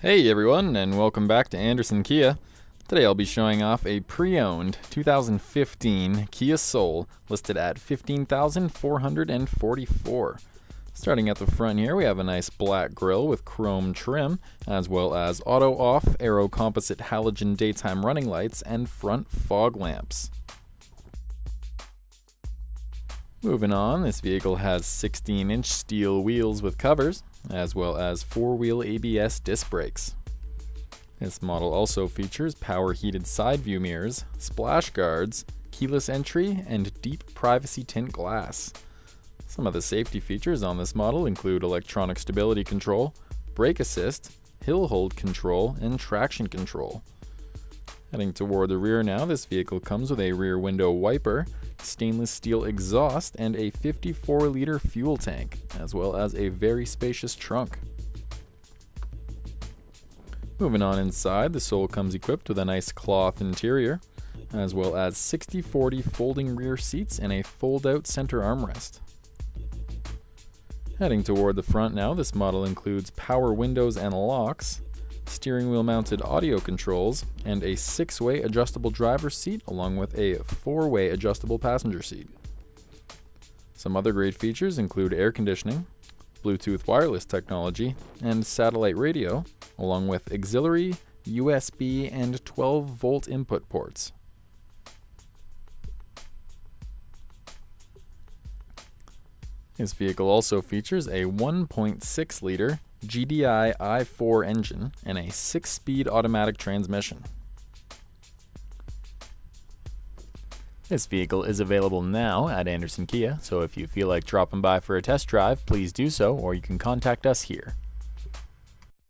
Hey everyone, and welcome back to Anderson Kia. Today I'll be showing off a pre-owned 2015 Kia Soul listed at $15,444. Starting at the front here, we have a nice black grille with chrome trim, as well as auto-off Aero-Composite halogen daytime running lights and front fog lamps. Moving on, this vehicle has 16-inch steel wheels with covers, as well as 4-wheel ABS disc brakes. This model also features power heated side view mirrors, splash guards, keyless entry, and deep privacy tint glass. Some of the safety features on this model include electronic stability control, brake assist, hill hold control, and traction control. Heading toward the rear now, this vehicle comes with a rear window wiper, stainless steel exhaust, and a 54-liter fuel tank, as well as a very spacious trunk. Moving on inside, the Soul comes equipped with a nice cloth interior, as well as 60/40 folding rear seats and a fold-out center armrest. Heading toward the front now, this model includes power windows and locks, steering wheel mounted audio controls, and a 6-way adjustable driver's seat along with a 4-way adjustable passenger seat. Some other great features include air conditioning, Bluetooth wireless technology, and satellite radio, along with auxiliary, USB, and 12-volt input ports. This vehicle also features a 1.6-liter GDI i4 engine and a 6-speed automatic transmission. This vehicle is available now at Anderson Kia, so if you feel like dropping by for a test drive, please do so, or you can contact us here.